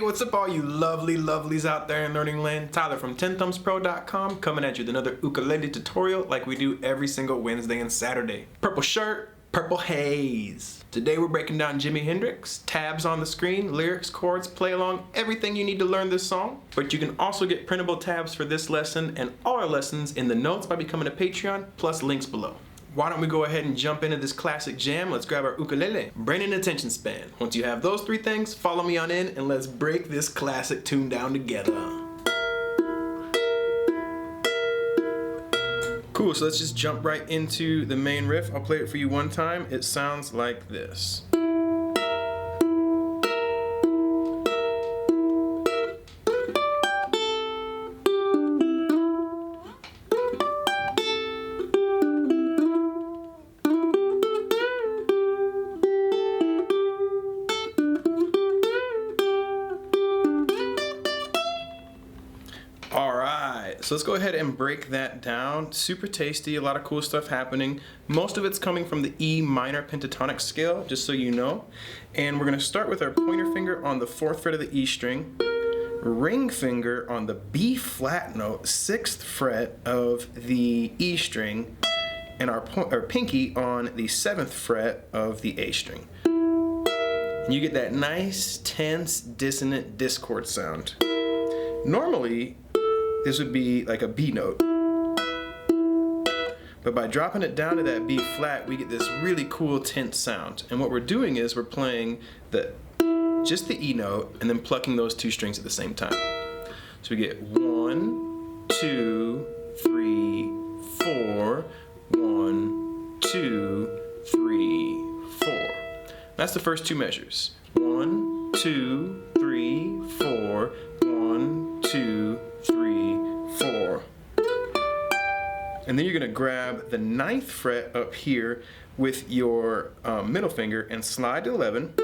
Hey, what's up all you lovely lovelies out there in learning land? Tyler from 10thumbspro.com coming at you with another ukulele tutorial like we do every single Wednesday and Saturday. Purple shirt, Purple Haze. Today we're breaking down Jimi Hendrix, tabs on the screen, lyrics, chords, play along, everything you need to learn this song. But you can also get printable tabs for this lesson and all our lessons in the notes by becoming a Patreon, plus links below. Why don't we go ahead and jump into this classic jam? Let's grab our ukulele, brain and attention span. Once you have those three things, follow me on in and let's break this classic tune down together. Cool, so let's just jump right into the main riff. I'll play it for you one time. It sounds like this. So let's go ahead and break that down. Super tasty, a lot of cool stuff happening. Most of it's coming from the E minor pentatonic scale, just so you know. And we're gonna start with our pointer finger on the 4th fret of the E string, ring finger on the B flat note, 6th fret of the E string, and our pinky on the 7th fret of the A string. And you get that nice, tense, dissonant discord sound. Normally, this would be like a B note. But by dropping it down to that B flat, we get this really cool tense sound. And what we're doing is we're playing just the E note and then plucking those two strings at the same time. So we get 1, 2, 3, 4, 1, 2, 3, 4. That's the first two measures. 1, 2, 3, 4, 1, 2, 3, 4. And then you're going to grab the 9th fret up here with your middle finger and slide to 11.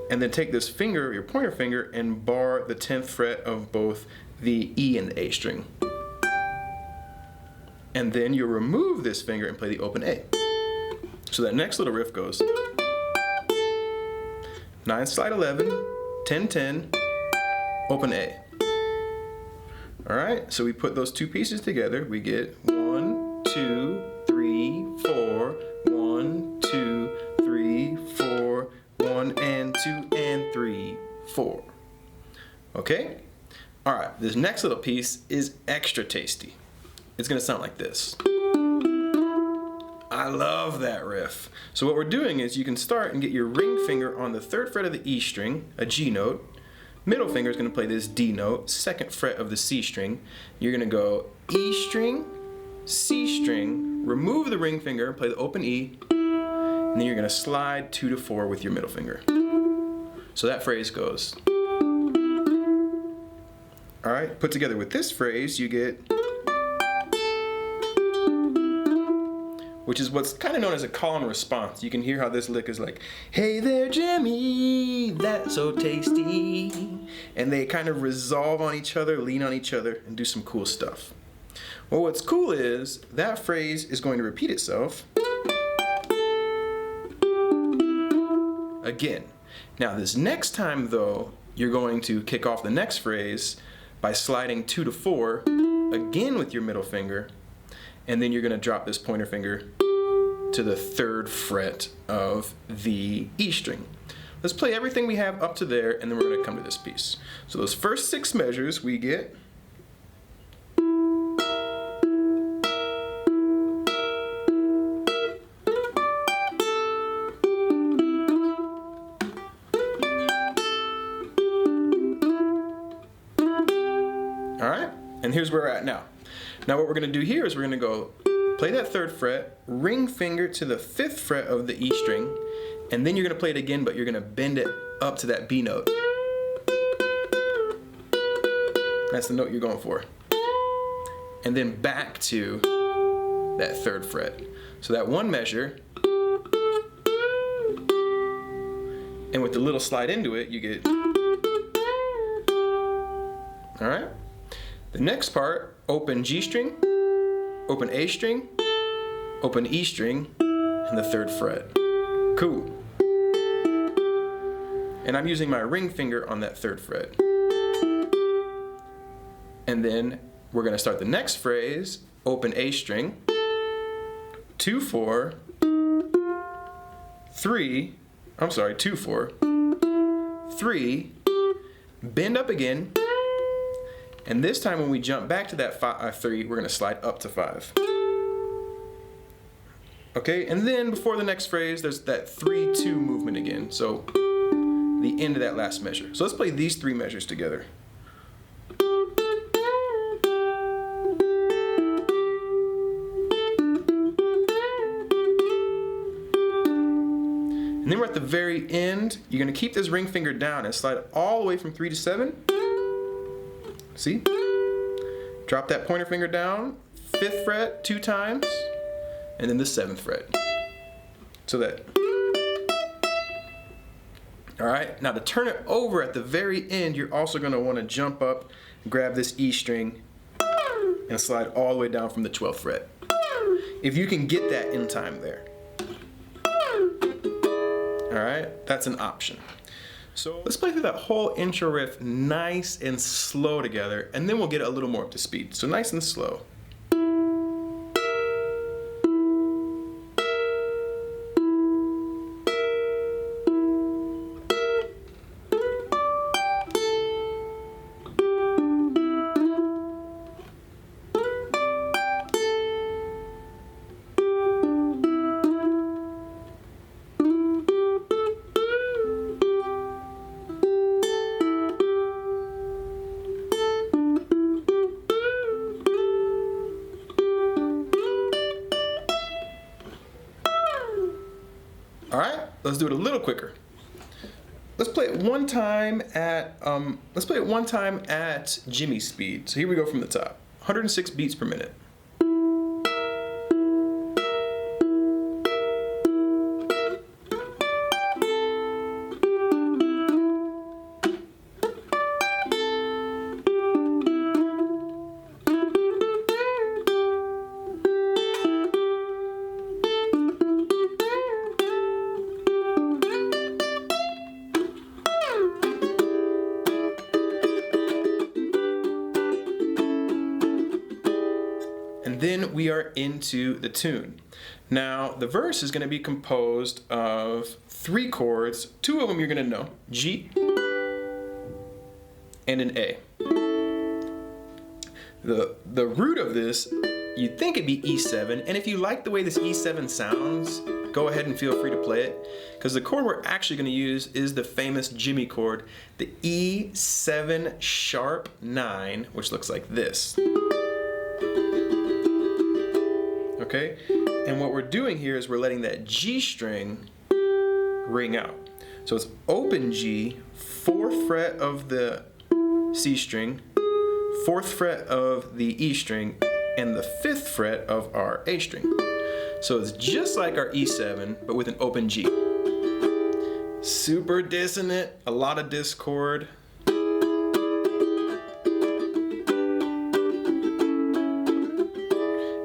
And then take this finger, your pointer finger, and bar the 10th fret of both the E and the A string. And then you'll remove this finger and play the open A. So that next little riff goes 9 slide 11, 10 10, open A. Alright, so we put those two pieces together. We get 1, 2, 3, 4, 1, 2, 3, 4, 1 and 2 and 3, 4. Okay? Alright, this next little piece is extra tasty. It's going to sound like this. I love that riff. So what we're doing is you can start and get your ring finger on the 3rd fret of the E string, a G note. Middle finger is going to play this D note, 2nd fret of the C string. You're going to go E string, C string, remove the ring finger, play the open E, and then you're going to slide 2 to 4 with your middle finger. So that phrase goes. Alright, put together with this phrase, you get, which is what's kind of known as a call and response. You can hear how this lick is like, hey there Jimmy, that's so tasty. And they kind of resolve on each other, lean on each other, and do some cool stuff. Well, what's cool is that phrase is going to repeat itself again. Now this next time though, you're going to kick off the next phrase by sliding 2 to 4, again with your middle finger, and then you're going to drop this pointer finger to the 3rd fret of the E string. Let's play everything we have up to there, and then we're going to come to this piece. So those first 6 measures we get. Alright, and here's where we're at now. Now what we're going to do here is we're going to go play that 3rd fret, ring finger to the 5th fret of the E string, and then you're going to play it again, but you're going to bend it up to that B note. That's the note you're going for. And then back to that 3rd fret. So that one measure, and with the little slide into it, you get. Alright? The next part, open G string, open A string, open E string, and the 3rd fret. Cool. And I'm using my ring finger on that 3rd fret. And then we're going to start the next phrase, open A string, 2, 4, 3, 2, 4, 3, bend up again, and this time when we jump back to that 3, we're going to slide up to 5. Okay, and then before the next phrase, there's that 3-2 movement again, so the end of that last measure. So let's play these 3 measures together. And then we're at the very end. You're going to keep this ring finger down and slide all the way from 3 to 7. See? Drop that pointer finger down, 5th fret 2 times, and then the 7th fret. So that. All right, now to turn it over at the very end, you're also going to want to jump up, grab this E string, and slide all the way down from the 12th fret. If you can get that in time there. All right, that's an option. So let's play through that whole intro riff nice and slow together, and then we'll get a little more up to speed. So nice and slow. All right, let's do it a little quicker. Let's play it one time at Jimmy speed. So here we go from the top. 106 beats per minute. Then we are into the tune. Now, the verse is going to be composed of 3 chords. 2 of them you're going to know, G and an A. The root of this, you'd think it'd be E7, and if you like the way this E7 sounds, go ahead and feel free to play it, because the chord we're actually going to use is the famous Jimmy chord, the E7 sharp 9, which looks like this. Okay, and what we're doing here is we're letting that G string ring out. So it's open G, 4th fret of the C string, 4th fret of the E string, and the 5th fret of our A string. So it's just like our E7, but with an open G. Super dissonant, a lot of discord.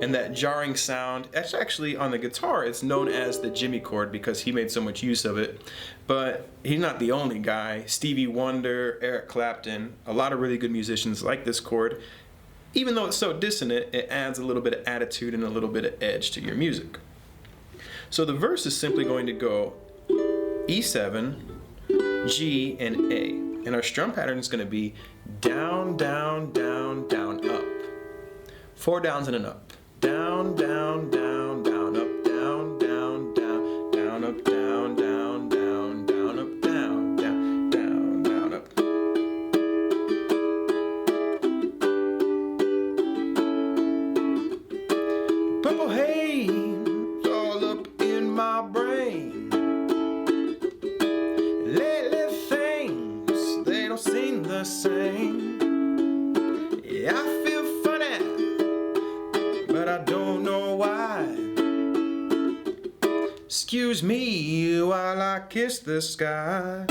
And that jarring sound, that's actually on the guitar, it's known as the Jimmy chord because he made so much use of it. But he's not the only guy. Stevie Wonder, Eric Clapton, a lot of really good musicians like this chord. Even though it's so dissonant, it adds a little bit of attitude and a little bit of edge to your music. So the verse is simply going to go E7, G, and A. And our strum pattern is going to be down, down, down, down, up. 4 downs and an up. Down, down, down, down, up, down, down, down, down, up, down, down, down, down, up, down, down, down, down, up. Purple haze all up in my brain. Lately things, they don't seem the same. Yeah, I feel funny, but I don't know why. Excuse me while I kiss the sky.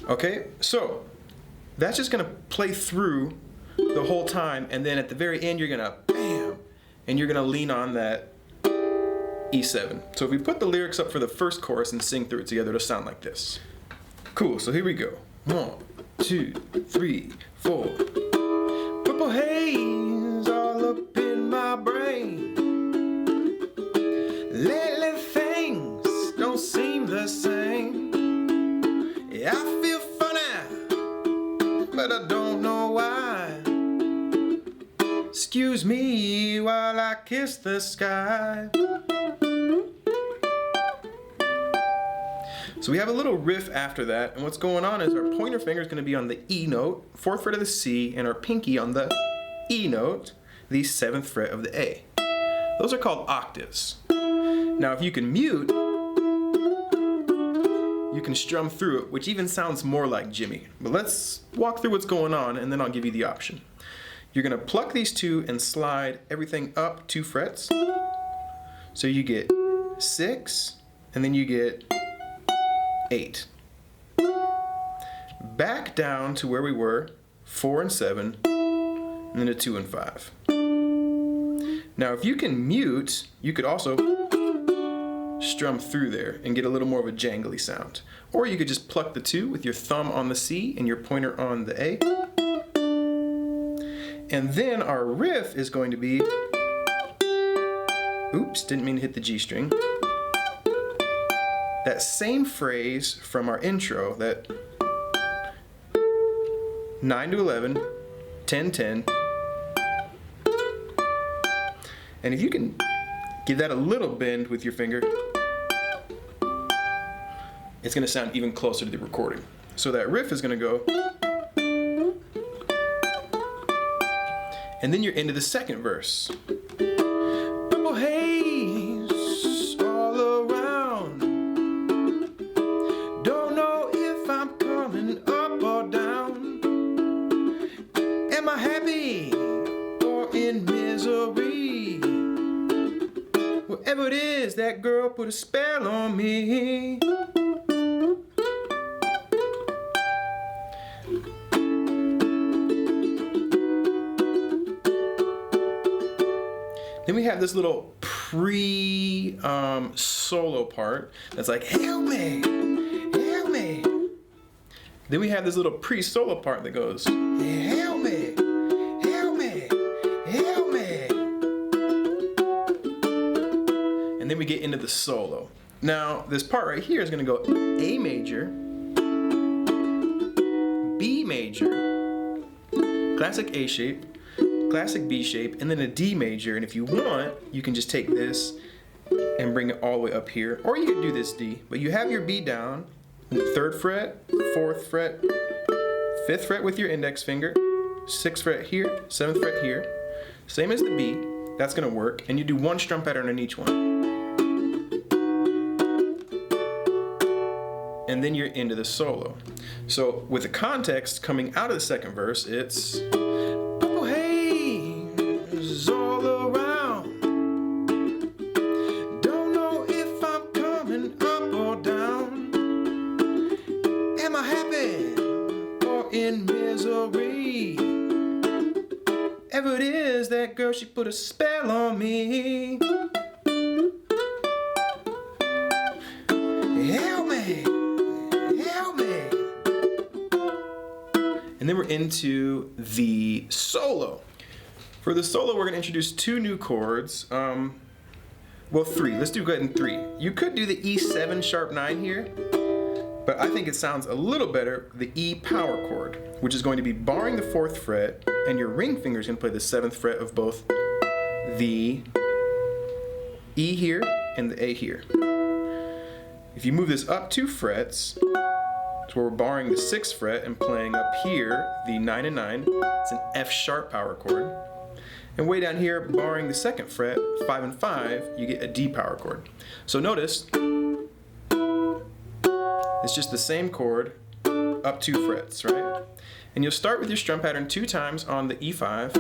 Okay, so that's just gonna play through the whole time, and then at the very end you're gonna bam, and you're gonna lean on that E7. So if we put the lyrics up for the first chorus and sing through it together, it'll sound like this. Cool, so here we go. 1, 2, 3, 4. Purple haze all up in my brain. Lately things don't seem the same. Yeah, I feel funny, but I don't know why. Excuse me while I kiss the sky. So we have a little riff after that, and what's going on is our pointer finger is going to be on the E note, 4th fret of the C, and our pinky on the E note, the 7th fret of the A. Those are called octaves. Now if you can mute, you can strum through it, which even sounds more like Jimi. But let's walk through what's going on, and then I'll give you the option. You're going to pluck these two and slide everything up 2 frets. So you get 6, and then you get 8. Back down to where we were, 4 and 7, and then a 2 and 5. Now if you can mute, you could also strum through there and get a little more of a jangly sound. Or you could just pluck the 2 with your thumb on the C and your pointer on the A. And then our riff is going to be, oops, didn't mean to hit the G string. That same phrase from our intro, that 9 to 11, 10, 10. And if you can give that a little bend with your finger, it's going to sound even closer to the recording. So that riff is going to go, and then you're into the second verse. Purple haze all around. Don't know if I'm coming up or down. Am I happy or in misery? Whatever it is, that girl put a spell on me. Then we have this little pre-solo part that's like, help me, help me. Then we have this little pre-solo part that goes, help me, help me, help me. And then we get into the solo. Now, this part right here is going to go A major, B major, classic A shape, classic B shape, and then a D major. And if you want, you can just take this and bring it all the way up here, or you could do this D, but you have your B down, 3rd fret, 4th fret, 5th fret with your index finger, 6th fret here, 7th fret here, same as the B. That's going to work, and you do 1 strum pattern on each one, and then you're into the solo. So with the context coming out of the second verse, it's purple haze all around. Don't know if I'm coming up or down. Am I happy or in misery? Ever it is, that girl, she put a spell on me. Help me, help me. And then we're into the solo. For the solo, we're going to introduce 2 new chords. Well, 3. Let's do good in 3. You could do the E7 sharp 9 here, but I think it sounds a little better, the E power chord, which is going to be barring the 4th fret, and your ring finger is going to play the 7th fret of both the E here and the A here. If you move this up 2 frets, so we're barring the 6th fret and playing up here the 9 and 9. It's an F sharp power chord. And way down here, barring the 2nd fret, 5 and 5, you get a D power chord. So notice, it's just the same chord up 2 frets, right? And you'll start with your strum pattern 2 times on the E5.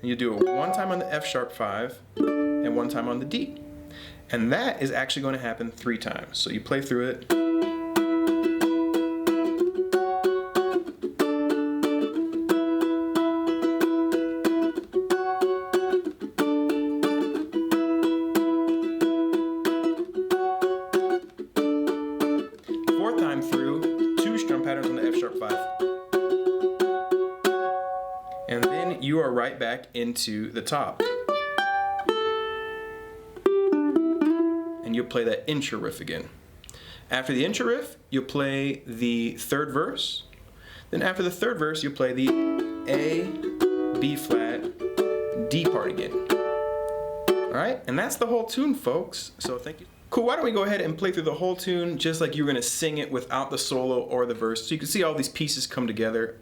And you do it 1 time on the F sharp 5 and 1 time on the D. And that is actually going to happen 3 times. So you play through it. you are right back into the top. And you'll play that intro riff again. After the intro riff, you'll play the third verse. Then after the third verse, you'll play the A, B flat, D part again. All right, and that's the whole tune, folks. So thank you. Cool, why don't we go ahead and play through the whole tune just like you were gonna sing it without the solo or the verse. So you can see all these pieces come together,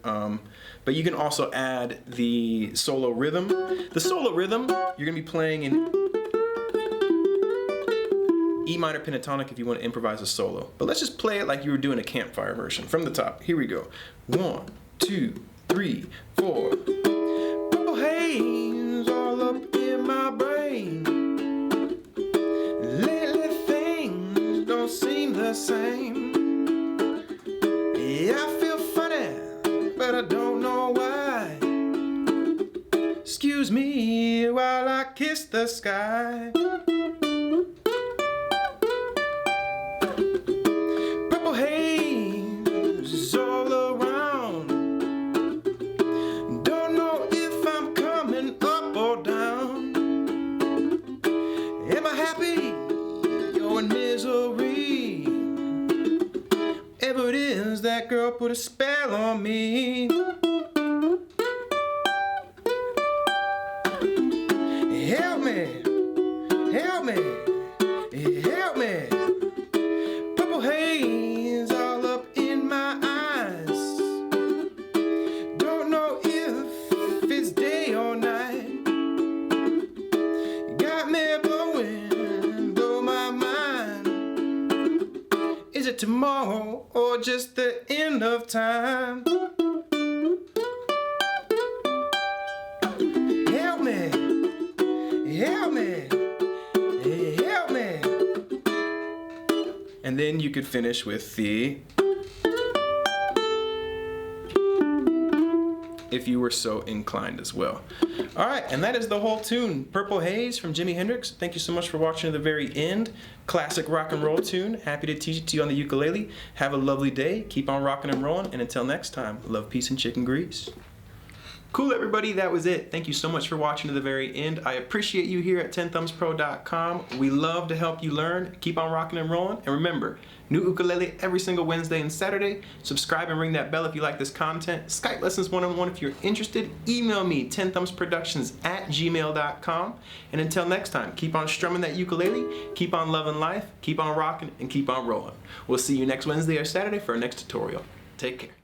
but you can also add the solo rhythm. The solo rhythm, you're gonna be playing in E minor pentatonic if you want to improvise a solo. But let's just play it like you were doing a campfire version from the top. Here we go. 1, 2, 3, 4. Purple haze all up in my brain. Lately things don't seem the same. Yeah, I feel funny, but I don't know why. Excuse me while I kiss the sky. Whatever it is, that girl put a spell on me. Help me, help me, help me. Purple haze all up in my eyes. Don't know if it's day or night. Got me blowing, blow my mind. Is it tomorrow or just the end of time? Help me, help me, help me. And then you could finish with the if you were so inclined as well. All right, and that is the whole tune, Purple Haze from Jimi Hendrix. Thank you so much for watching to the very end. Classic rock and roll tune. Happy to teach it to you on the ukulele. Have a lovely day. Keep on rocking and rolling, and until next time, love, peace, and chicken grease. Cool, everybody, that was it. Thank you so much for watching to the very end. I appreciate you here at 10thumbspro.com. We love to help you learn. Keep on rocking and rolling. And remember, new ukulele every single Wednesday and Saturday. Subscribe and ring that bell if you like this content. Skype lessons one-on-one if you're interested. Email me, 10thumbsproductions@gmail.com. And until next time, keep on strumming that ukulele, keep on loving life, keep on rocking, and keep on rolling. We'll see you next Wednesday or Saturday for our next tutorial. Take care.